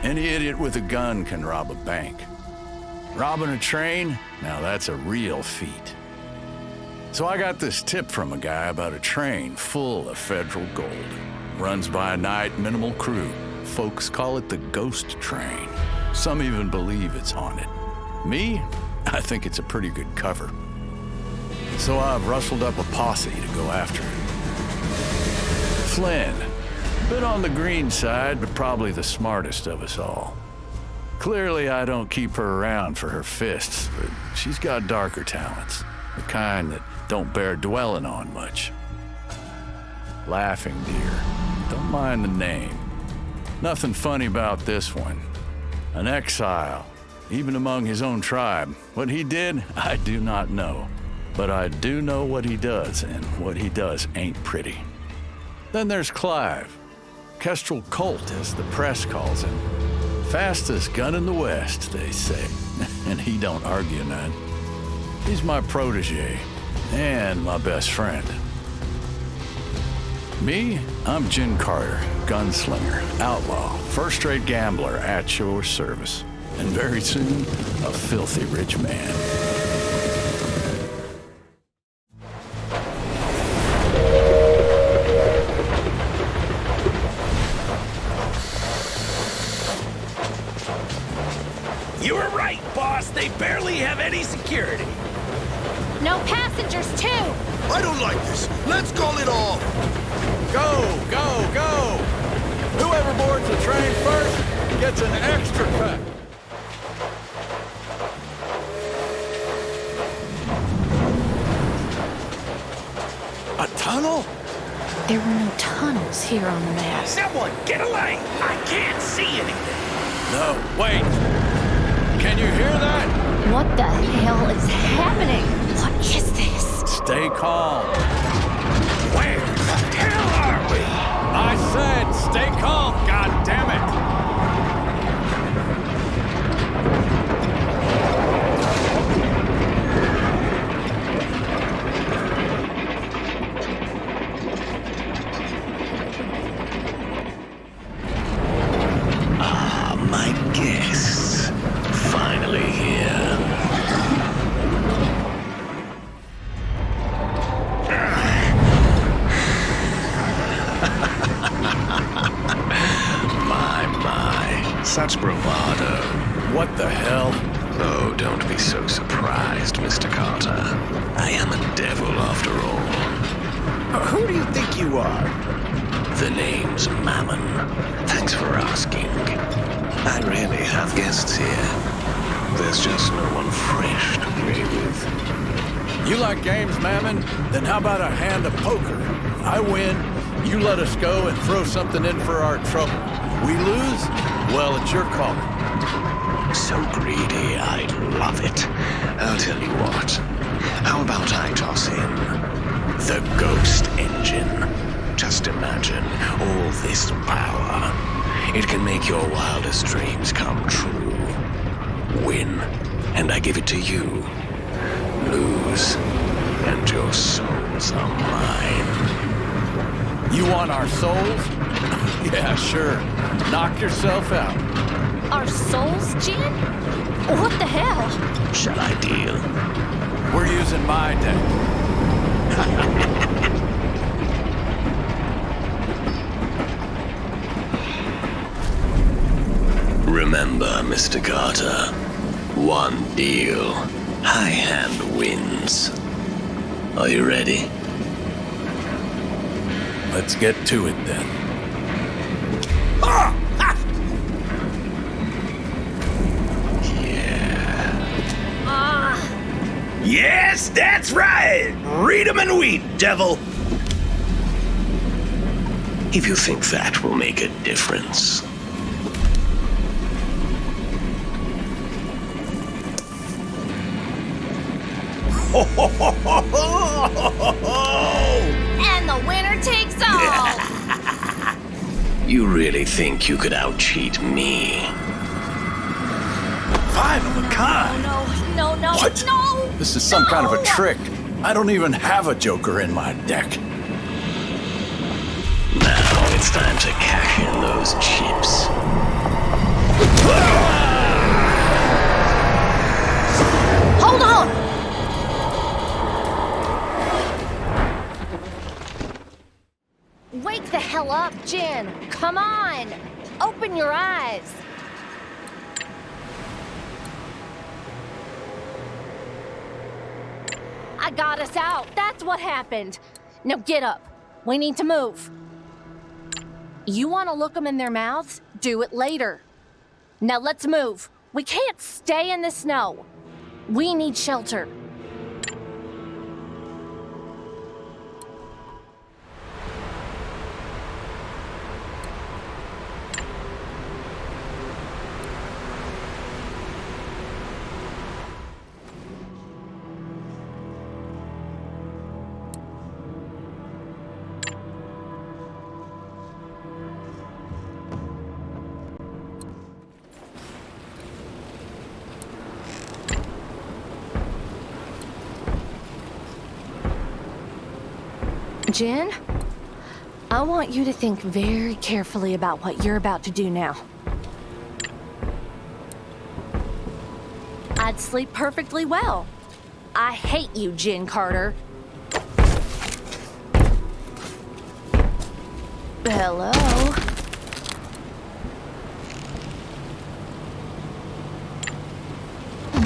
Any idiot with a gun can rob a bank. Robbing a train? Now that's a real feat. So I got this tip from a guy about a train full of federal gold. Runs by night, minimal crew. Folks call it the ghost train. Some even believe it's haunted. Me? I think it's a pretty good cover. So I've rustled up a posse to go after it. Flynn. Bit on the green side, but probably the smartest of us all. Clearly, I don't keep her around for her fists, but she's got darker talents. The kind that don't bear dwelling on much. Laughing Deer. Don't mind the name. Nothing funny about this one. An exile, even among his own tribe. What he did, I do not know. But I do know what he does, and what he does ain't pretty. Then there's Clive. Kestrel Colt, as the press calls him. Fastest gun in the West, they say. And he don't argue none. He's my protege, and my best friend. Me, I'm Jin Carter, gunslinger, outlaw, first-rate gambler at your service. And very soon, a filthy rich man. You were right, boss. They barely have any security. No passengers, too! I don't like this. Let's call it off. Go, go, go! Whoever boards the train first gets an extra cut. A tunnel? There were no tunnels here on the map. Someone, get away! I can't see anything. No, wait. Can you hear that? What the hell is happening? What is this? Stay calm. Where the hell are we? I said stay calm, goddammit! My guests. Finally here. My. Such bravado. What the hell? Oh, don't be so surprised, Mr. Carter. I am a devil after all. Who do you think you are? The name's Mammon. Thanks for asking. I really have guests here. There's just no one fresh to play with. You like games, Mammon? Then how about a hand of poker? I win, you let us go and throw something in for our trouble. We lose? Well, it's your call. So greedy, I'd love it. I'll tell you what. How about I toss in the Ghost Engine? Just imagine all this power. It can make your wildest dreams come true. Win, and I give it to you. Lose, and your souls are mine. You want our souls? Yeah, sure. Knock yourself out. Our souls, Jin? What the hell? Shall I deal? We're using my deck. Remember, Mr. Carter, one deal. High hand wins. Are you ready? Let's get to it then. Ah! Ha! Yeah. Yes, that's right! Read 'em and weep, devil! If you think that will make a difference. And the winner takes all! You really think you could out-cheat me? 5 of a kind. No, What? no! This is some kind of a trick. I don't even have a joker in my deck. Now it's time to cash in those chips. Jin. Come on. Open your eyes. I got us out. That's what happened. Now get up. We need to move. You want to look them in their mouths? Do it later. Now let's move. We can't stay in the snow. We need shelter. Jin, I want you to think very carefully about what you're about to do now. I'd sleep perfectly well. I hate you, Jin Carter. Hello?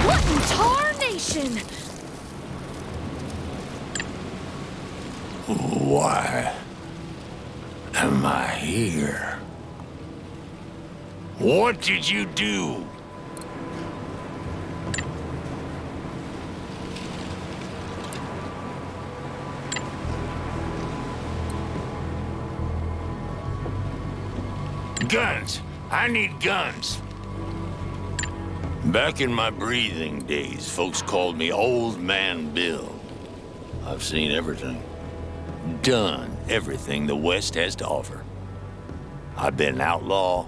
What in tarnation? Why am I here? What did you do? Guns! I need guns! Back in my breathing days, folks called me Old Man Bill. I've seen everything. Done everything the West has to offer. I've been an outlaw,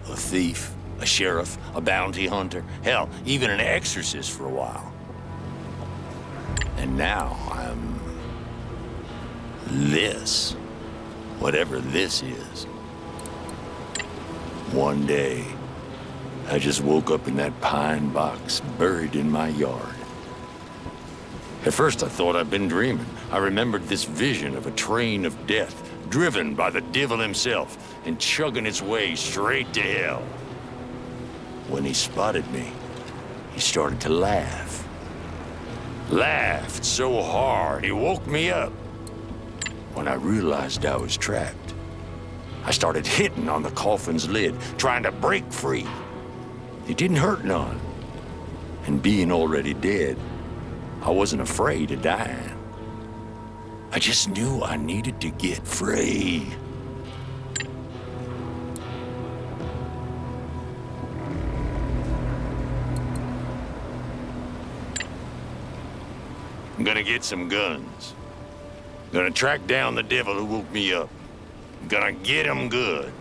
a thief, a sheriff, a bounty hunter, hell, even an exorcist for a while. And now I'm this, whatever this is. One day, I just woke up in that pine box buried in my yard. At first, I thought I'd been dreaming. I remembered this vision of a train of death, driven by the devil himself and chugging its way straight to hell. When he spotted me, he started to laugh. Laughed so hard, he woke me up. When I realized I was trapped, I started hitting on the coffin's lid, trying to break free. It didn't hurt none. And being already dead, I wasn't afraid of dying. I just knew I needed to get free. I'm gonna get some guns. Gonna track down the devil who woke me up. Gonna get him good.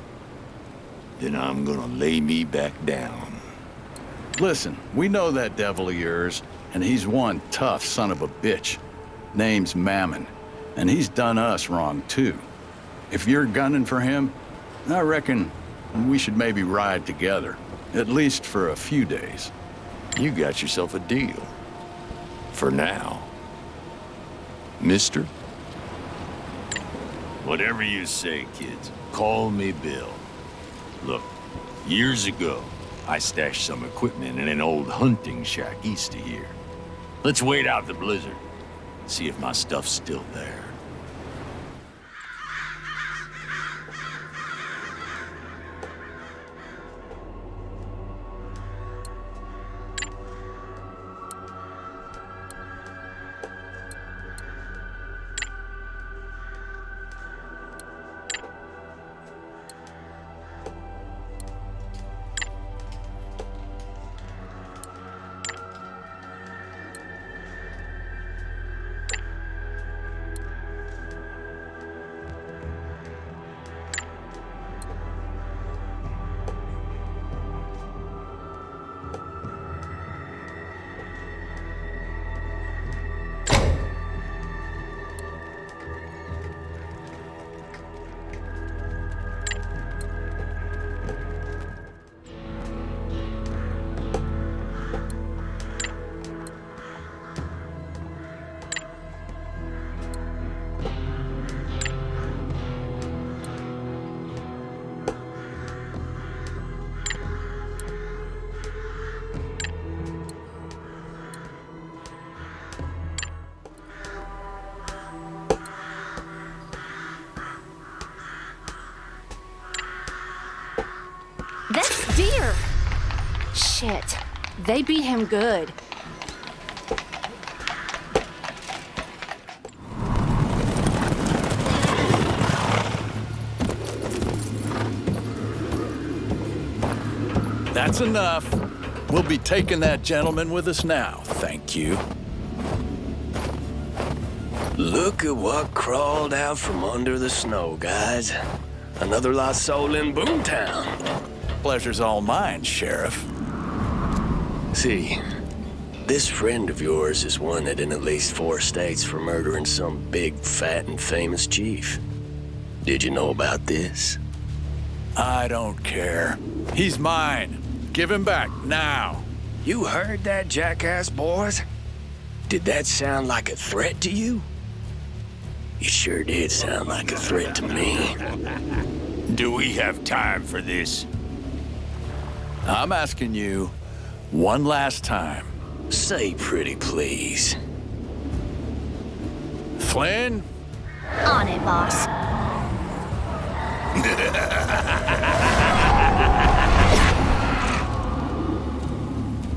Then I'm gonna lay me back down. Listen, we know that devil of yours, and he's one tough son of a bitch. Name's Mammon, and he's done us wrong too. If you're gunning for him, I reckon we should maybe ride together, at least for a few days. You got yourself a deal. For now. Mister? Whatever you say, kids. Call me Bill. Look, years ago, I stashed some equipment in an old hunting shack east of here. Let's wait out the blizzard. See if my stuff's still there. Shit. They beat him good. That's enough. We'll be taking that gentleman with us now, thank you. Look at what crawled out from under the snow, guys. Another lost soul in Boomtown. Pleasure's all mine, Sheriff. See, this friend of yours is wanted in at least 4 states for murdering some big, fat, and famous chief. Did you know about this? I don't care. He's mine. Give him back, now. You heard that, jackass boys? Did that sound like a threat to you? It sure did sound like a threat to me. Do we have time for this? I'm asking you one last time. Say pretty please. Flynn? On it, boss.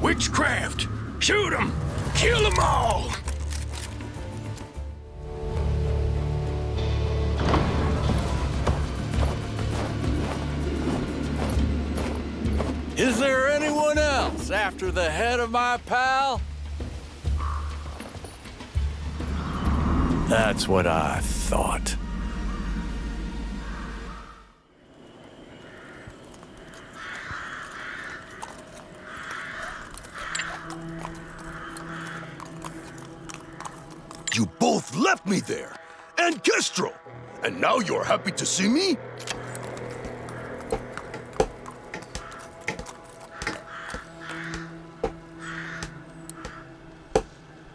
Witchcraft! Shoot 'em! Kill 'em all! Is there anyone else after the head of my pal? That's what I thought. You both left me there. And Kestrel. And now you're happy to see me?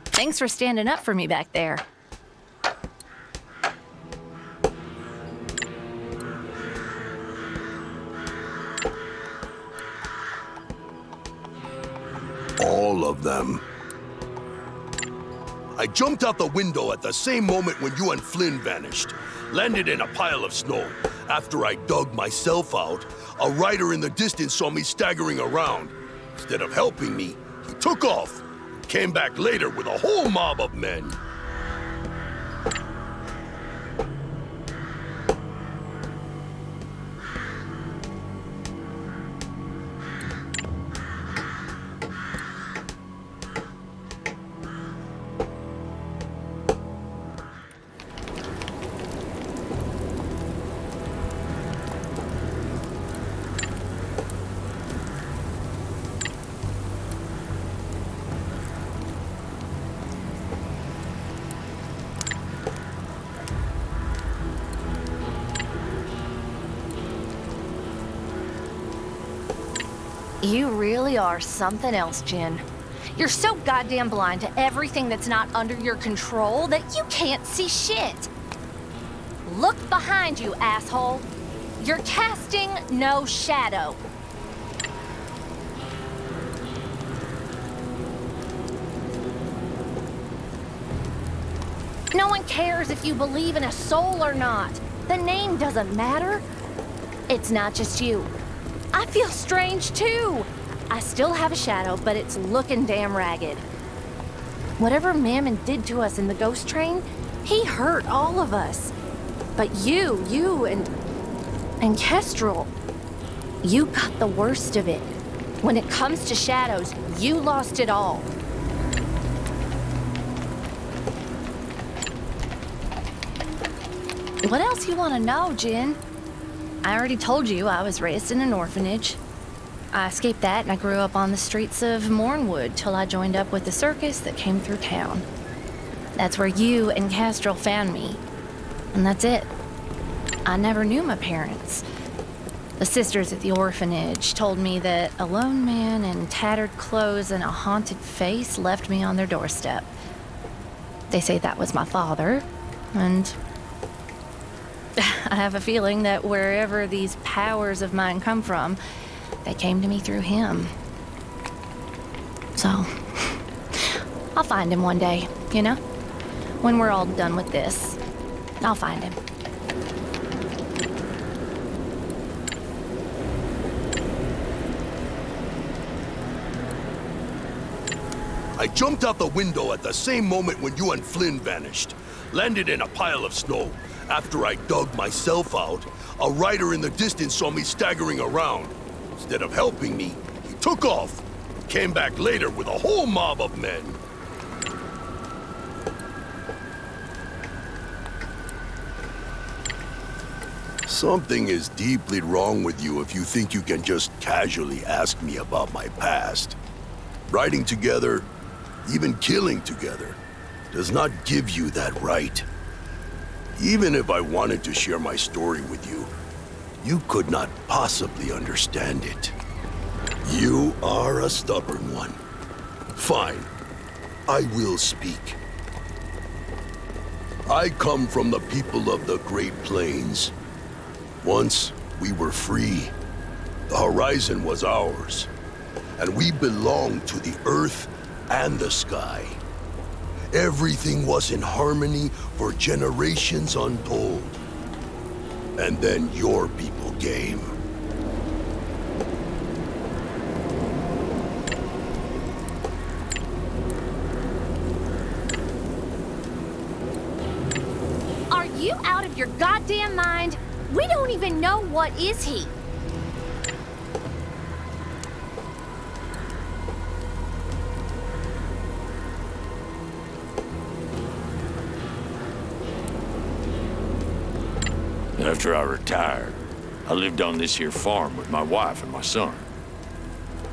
Thanks for standing up for me back there. All of them. I jumped out the window at the same moment when you and Flynn vanished. Landed in a pile of snow. After I dug myself out, a rider in the distance saw me staggering around. Instead of helping me, he took off. Came back later with a whole mob of men. You really are something else, Jen. You're so goddamn blind to everything that's not under your control that you can't see shit. Look behind you, asshole. You're casting no shadow. No one cares if you believe in a soul or not. The name doesn't matter. It's not just you. I feel strange too. I still have a shadow, but it's looking damn ragged. Whatever Mammon did to us in the ghost train, he hurt all of us. But you and Kestrel, you got the worst of it. When it comes to shadows, you lost it all. What else you want to know, Jen? I already told you I was raised in an orphanage. I escaped that and I grew up on the streets of Mornwood till I joined up with the circus that came through town. That's where you and Kestrel found me. And that's it. I never knew my parents. The sisters at the orphanage told me that a lone man in tattered clothes and a haunted face left me on their doorstep. They say that was my father, and I have a feeling that wherever these powers of mine come from, they came to me through him. So, I'll find him one day, you know? When we're all done with this, I'll find him. I jumped out the window at the same moment when you and Flynn vanished. Landed in a pile of snow. After I dug myself out, a rider in the distance saw me staggering around. Instead of helping me, he took off. Came back later with a whole mob of men. Something is deeply wrong with you if you think you can just casually ask me about my past. Riding together, even killing together, does not give you that right. Even if I wanted to share my story with you, you could not possibly understand it. You are a stubborn one. Fine, I will speak. I come from the people of the Great Plains. Once, we were free. The horizon was ours, and we belonged to the earth and the sky. Everything was in harmony for generations untold. And then your people came. Are you out of your goddamn mind? We don't even know what is he. After I retired, I lived on this here farm with my wife and my son.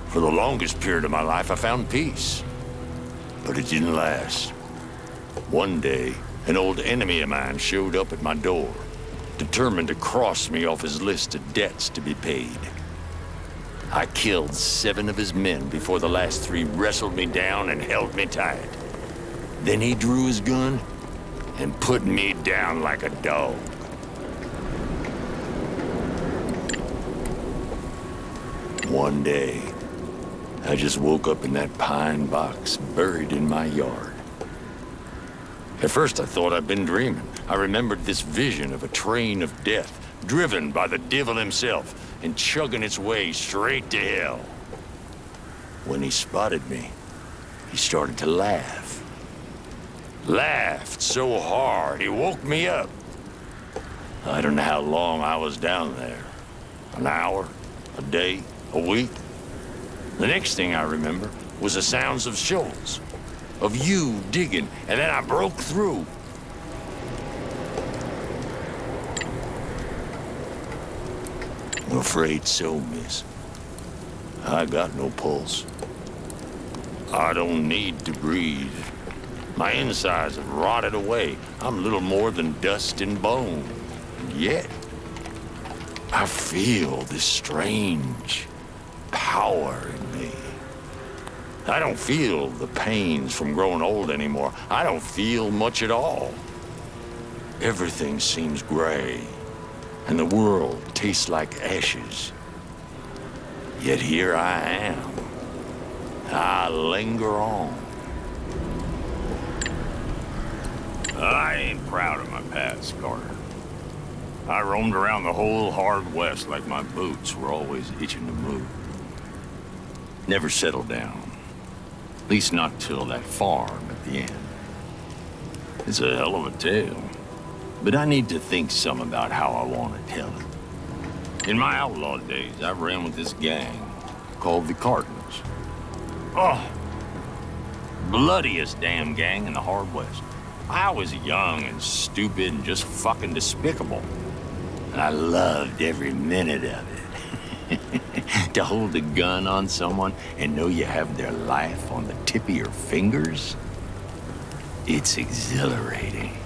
For the longest period of my life, I found peace. But it didn't last. One day, an old enemy of mine showed up at my door, determined to cross me off his list of debts to be paid. I killed 7 of his men before the last 3 wrestled me down and held me tight. Then he drew his gun and put me down like a dog. One day, I just woke up in that pine box buried in my yard. At first, I thought I'd been dreaming. I remembered this vision of a train of death, driven by the devil himself and chugging its way straight to hell. When he spotted me, he started to laugh. Laughed so hard, he woke me up. I don't know how long I was down there. An hour, a day, a week. The next thing I remember was the sounds of Schultz, of you digging, and then I broke through. I'm afraid so, miss. I got no pulse. I don't need to breathe. My insides have rotted away. I'm little more than dust and bone. And yet, I feel this strange power in me. I don't feel the pains from growing old anymore. I don't feel much at all. Everything seems gray, and the world tastes like ashes. Yet here I am. I linger on. I ain't proud of my past, Carter. I roamed around the whole hard West like my boots were always itching to move. Never settled down. At least not till that farm at the end. It's a hell of a tale. But I need to think some about how I want to tell it. In my outlaw days, I ran with this gang called the Cardinals. Oh, bloodiest damn gang in the hard West. I was young and stupid and just fucking despicable. I loved every minute of it. To hold a gun on someone and know you have their life on the tip of your fingers, it's exhilarating.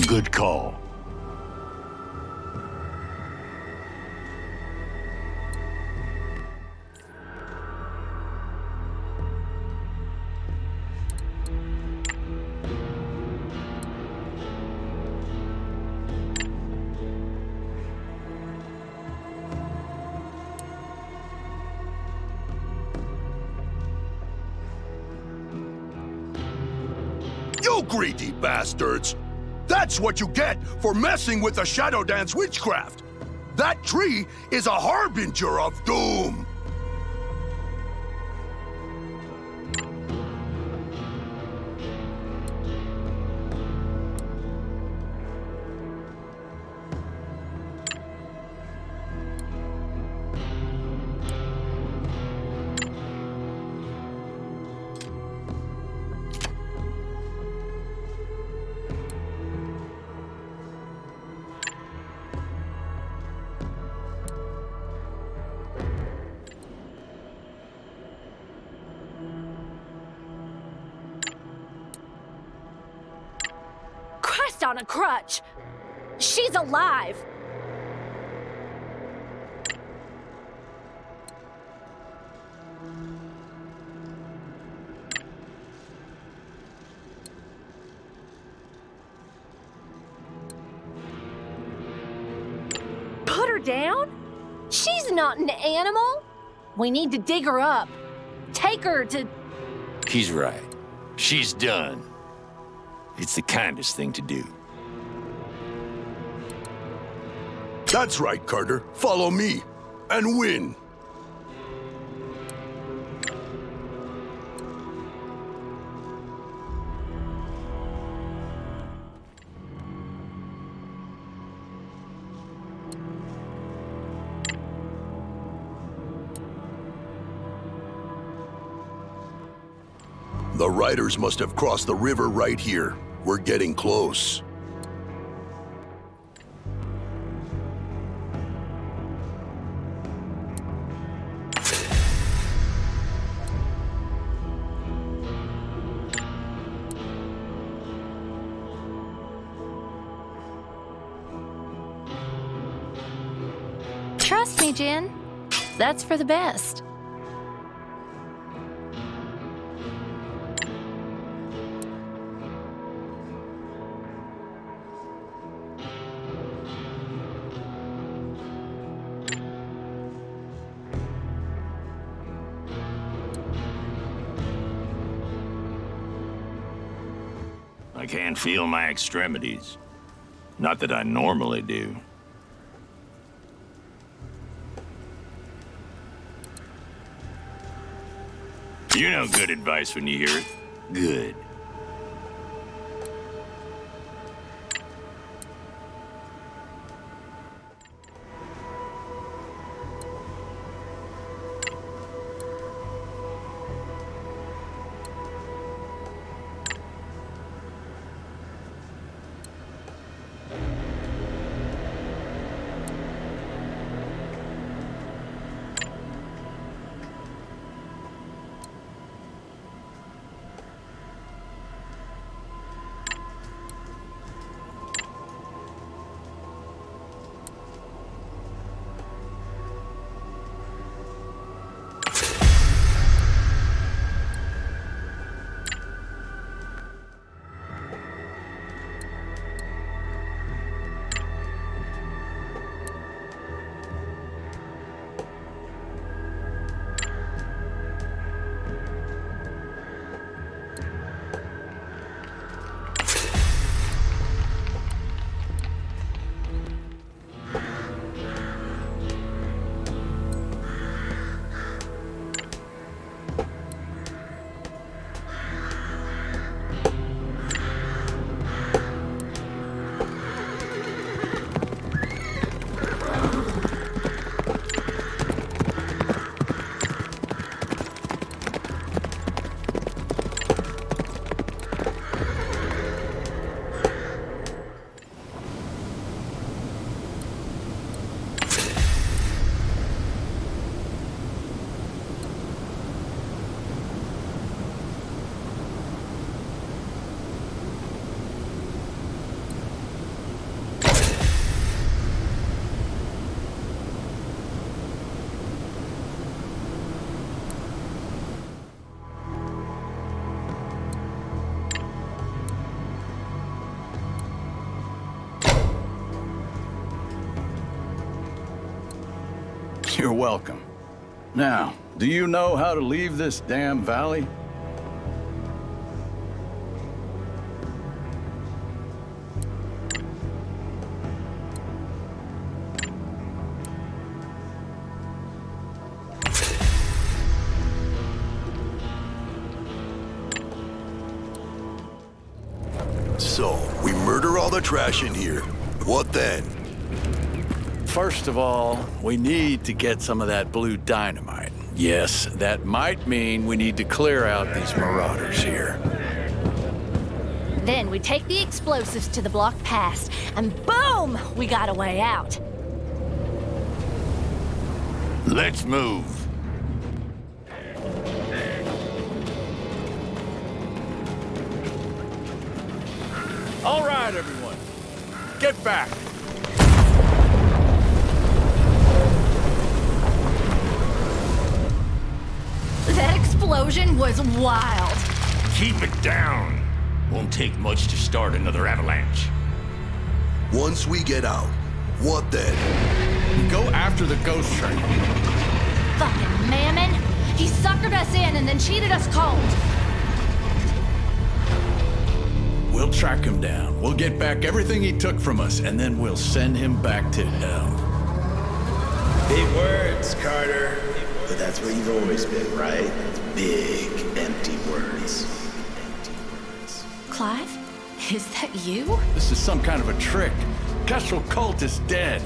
Good call. You greedy bastards! That's what you get for messing with the Shadow Dance witchcraft! That tree is a harbinger of doom! Christ on a crutch! She's alive! Put her down? She's not an animal! We need to dig her up. Take her to... He's right. She's done. It's the kindest thing to do. That's right, Carter. Follow me. And win. The riders must have crossed the river right here. We're getting close. Trust me, Jen. That's for the best. I can't feel my extremities. Not that I normally do. You know good advice when you hear it. Good. You're welcome. Now, do you know how to leave this damn valley? So, we murder all the trash in here. What then? First of all, we need to get some of that blue dynamite. Yes, that might mean we need to clear out these marauders here. Then we take the explosives to the block pass, and boom! We got a way out. Let's move. All right, everyone. Get back. That explosion was wild. Keep it down. Won't take much to start another avalanche. Once we get out, what then? We go after the ghost train. Fucking Mammon! He suckered us in and then cheated us cold. We'll track him down. We'll get back everything he took from us, and then we'll send him back to hell. Big words, Carter. But that's where you've always been, right? Big, empty words. Clive? Is that you? This is some kind of a trick. Kestrel Cult is dead.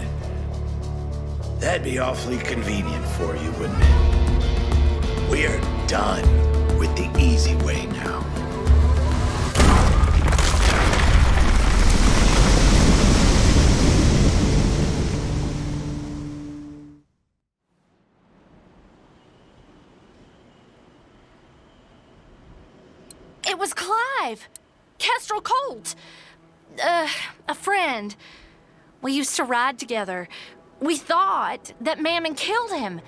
That'd be awfully convenient for you, wouldn't it? We are done with the easy way now. It was Clive! Kestrel Colt! A friend. We used to ride together. We thought that Mammon killed him.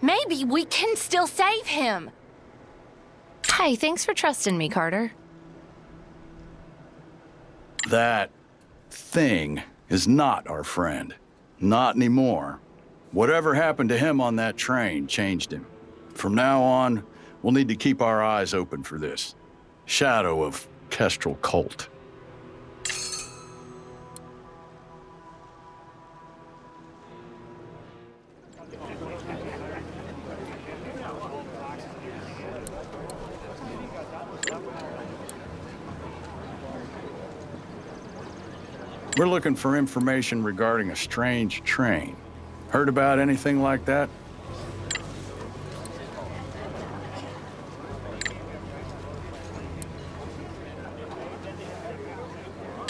Maybe we can still save him. Hey, thanks for trusting me, Carter. That thing is not our friend. Not anymore. Whatever happened to him on that train changed him. From now on, we'll need to keep our eyes open for this. Shadow of Kestrel Cult. We're looking for information regarding a strange train. Heard about anything like that?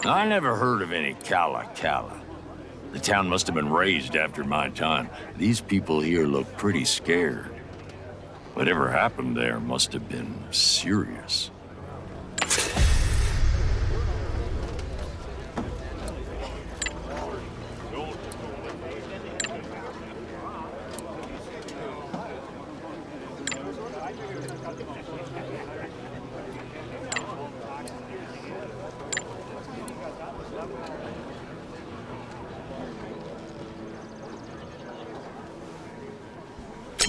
I never heard of any Kala Kala. The town must have been raised after my time. These people here look pretty scared. Whatever happened there must have been serious.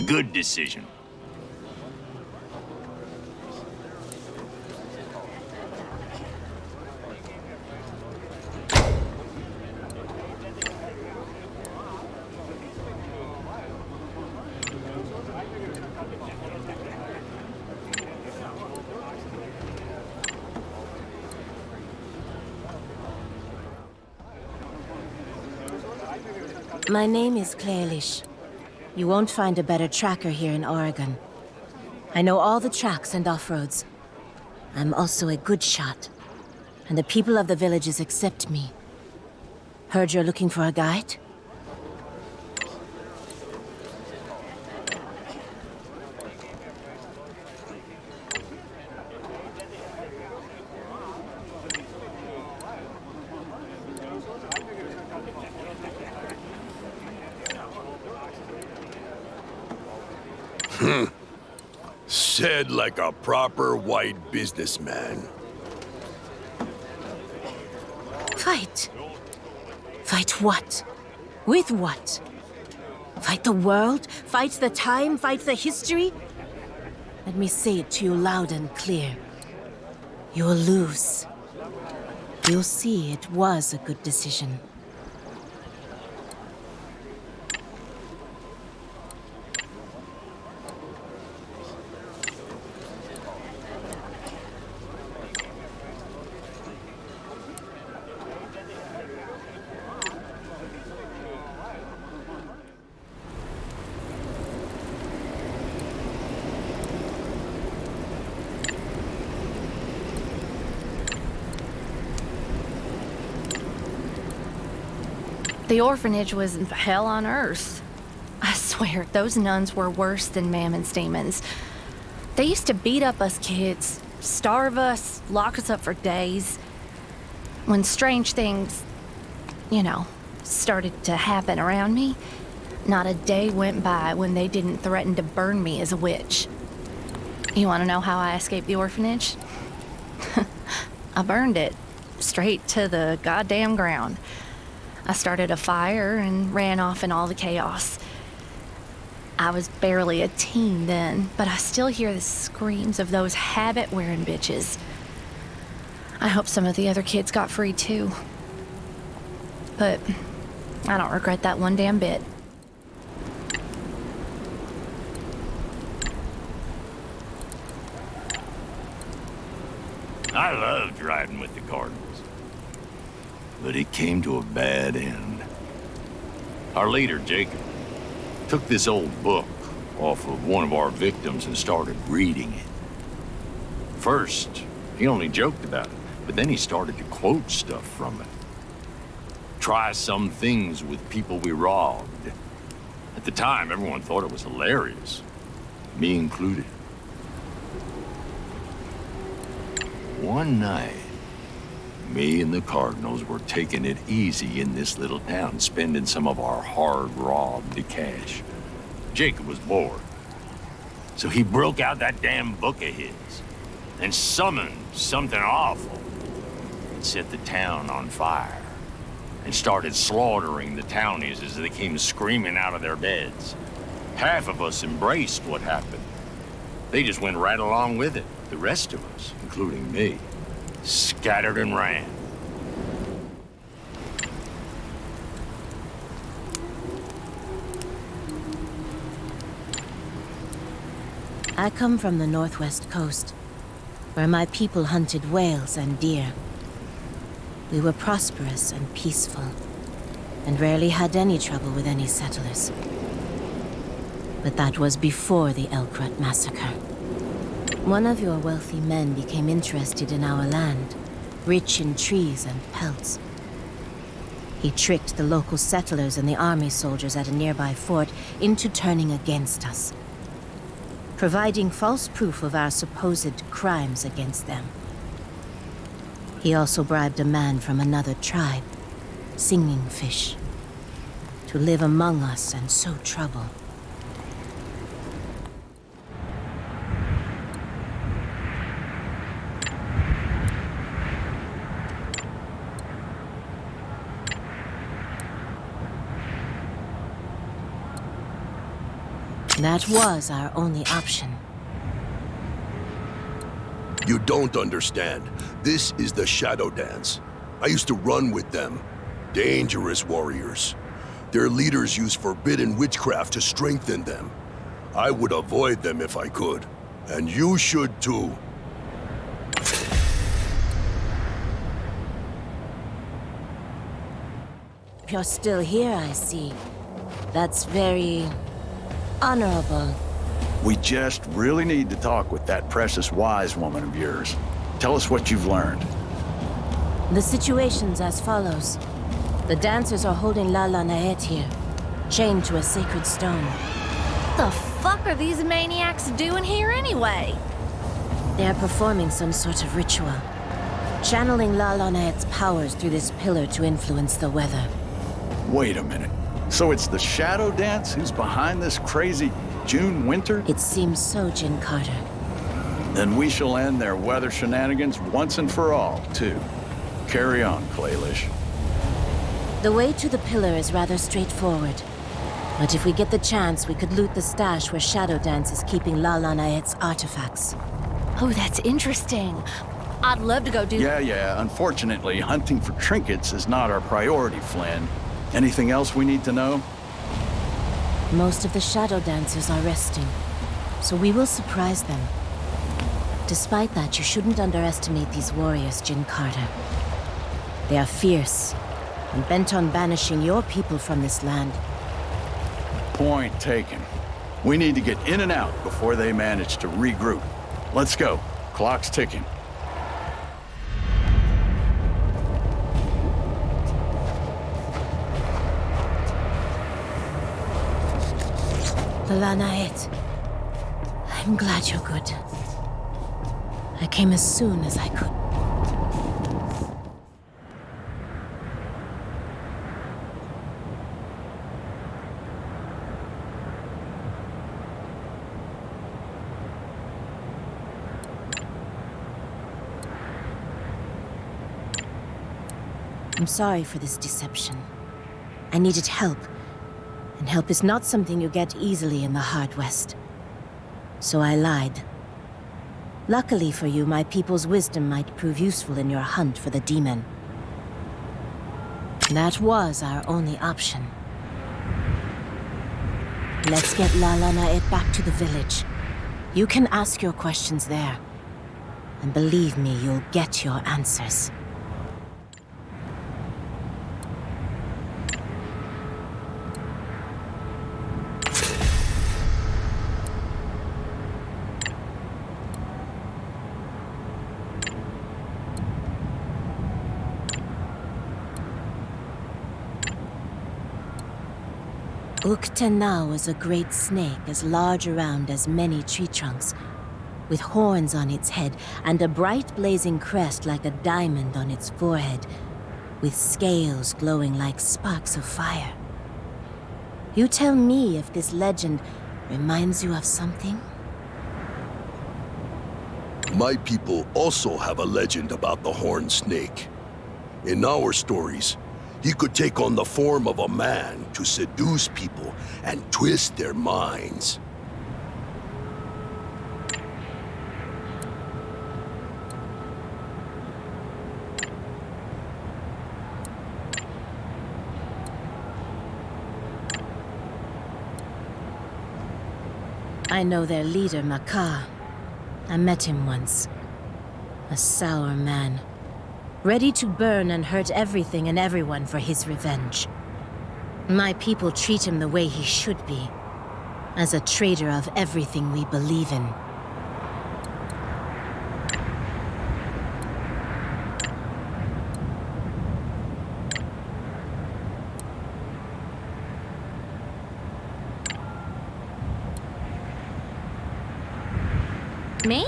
Good decision. My name is Claelish. You won't find a better tracker here in Oregon. I know all the tracks and off-roads. I'm also a good shot, and the people of the villages accept me. Heard you're looking for a guide? Said like a proper white businessman. Fight? Fight what? With what? Fight the world? Fight the time? Fight the history? Let me say it to you loud and clear. You'll lose. You'll see it was a good decision. The orphanage was hell on earth. I swear, those nuns were worse than Mammon's demons. They used to beat up us kids, starve us, lock us up for days. When strange things, started to happen around me, not a day went by when they didn't threaten to burn me as a witch. You want to know how I escaped the orphanage? I burned it, straight to the goddamn ground. I started a fire and ran off in all the chaos. I was barely a teen then, but I still hear the screams of those habit-wearing bitches. I hope some of the other kids got free too. But I don't regret that one damn bit. I loved riding with the Cardinals. But it came to a bad end. Our leader, Jacob, took this old book off of one of our victims and started reading it. First, he only joked about it, but then he started to quote stuff from it. Try some things with people we robbed. At the time, everyone thought it was hilarious, me included. One night, me and the Cardinals were taking it easy in this little town, spending some of our hard-robbed cash. Jacob was bored, so he broke out that damn book of his and summoned something awful. It set the town on fire and started slaughtering the townies as they came screaming out of their beds. Half of us embraced what happened. They just went right along with it. The rest of us, including me, scattered and ran. I come from the northwest coast, where my people hunted whales and deer. We were prosperous and peaceful, and rarely had any trouble with any settlers. But that was before the Elkrut massacre. One of your wealthy men became interested in our land, rich in trees and pelts. He tricked the local settlers and the army soldiers at a nearby fort into turning against us, providing false proof of our supposed crimes against them. He also bribed a man from another tribe, Singing Fish, to live among us and sow trouble. That was our only option. You don't understand. This is the Shadow Dance. I used to run with them. Dangerous warriors. Their leaders use forbidden witchcraft to strengthen them. I would avoid them if I could. And you should too. You're still here, I see. That's very honorable. We just really need to talk with that precious wise woman of yours. Tell us what you've learned. The situation's as follows. The dancers are holding Lala Naet here, chained to a sacred stone. The fuck are these maniacs doing here anyway? They're performing some sort of ritual, channeling Lala Naet's powers through this pillar to influence the weather. Wait a minute. So it's the Shadow Dance who's behind this crazy June winter? It seems so, Jin Carter. Then we shall end their weather shenanigans once and for all, too. Carry on, Claylish. The way to the pillar is rather straightforward. But if we get the chance, we could loot the stash where Shadow Dance is keeping Lala Nayet's artifacts. Oh, that's interesting. I'd love to go do... Yeah. Unfortunately, hunting for trinkets is not our priority, Flynn. Anything else we need to know? Most of the Shadow Dancers are resting, so we will surprise them. Despite that, you shouldn't underestimate these warriors, Jin Carter. They are fierce, and bent on banishing your people from this land. Point taken. We need to get in and out before they manage to regroup. Let's go. Clock's ticking. Lala Nayet, I'm glad you're good. I came as soon as I could. I'm sorry for this deception. I needed help. And help is not something you get easily in the Hard West. So I lied. Luckily for you, my people's wisdom might prove useful in your hunt for the demon. That was our only option. Let's get Lala Nayet back to the village. You can ask your questions there. And believe me, you'll get your answers. Uktenau is a great snake as large around as many tree trunks, with horns on its head and a bright blazing crest like a diamond on its forehead, with scales glowing like sparks of fire. You tell me if this legend reminds you of something? My people also have a legend about the horned snake. In our stories, he could take on the form of a man to seduce people and twist their minds. I know their leader, Makar. I met him once. A sour man. Ready to burn and hurt everything and everyone for his revenge. My people treat him the way he should be, as a traitor of everything we believe in. Me?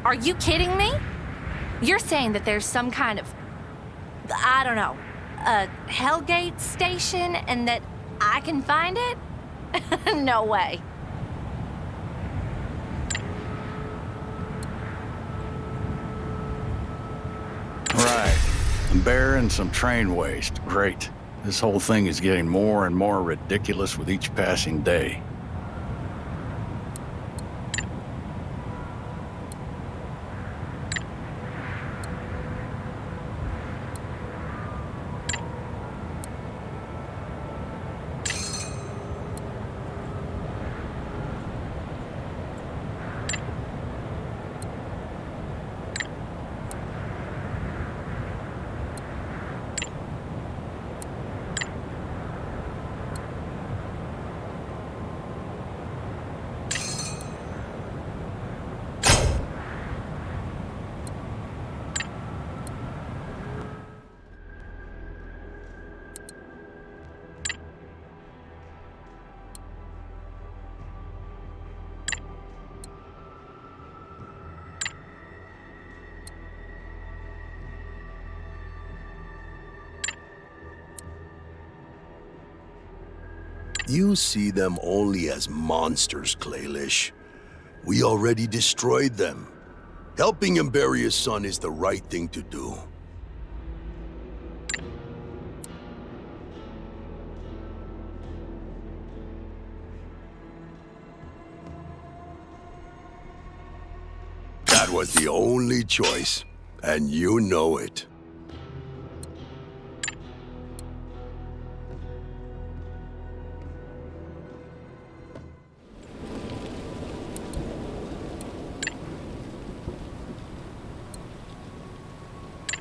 Are you kidding me? You're saying that there's some kind of, I don't know, a Hellgate station and that I can find it? No way. Right. I'm bearing some train waste. Great. This whole thing is getting more and more ridiculous with each passing day. You see them only as monsters, Claylish. We already destroyed them. Helping him bury his son is the right thing to do. That was the only choice, and you know it.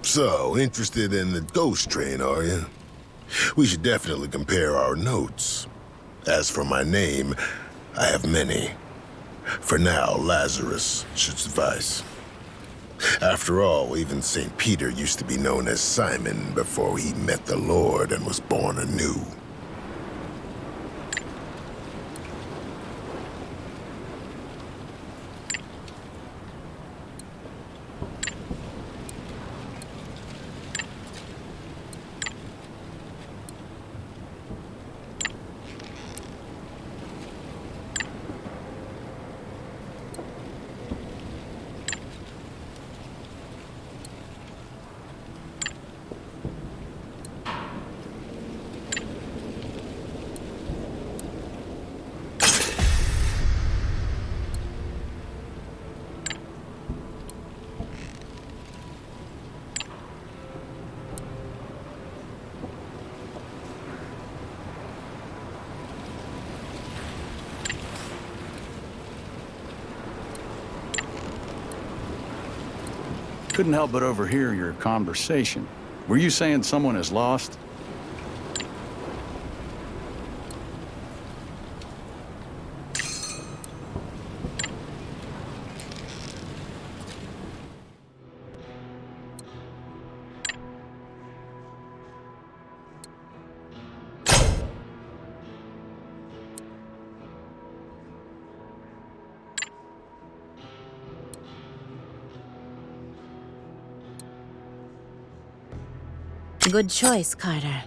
So, interested in the ghost train, are you? We should definitely compare our notes. As for my name, I have many. For now, Lazarus should suffice. After all, even St. Peter used to be known as Simon before he met the Lord and was born anew. Couldn't help but overhear your conversation. Were you saying someone is lost? Good choice, Carter.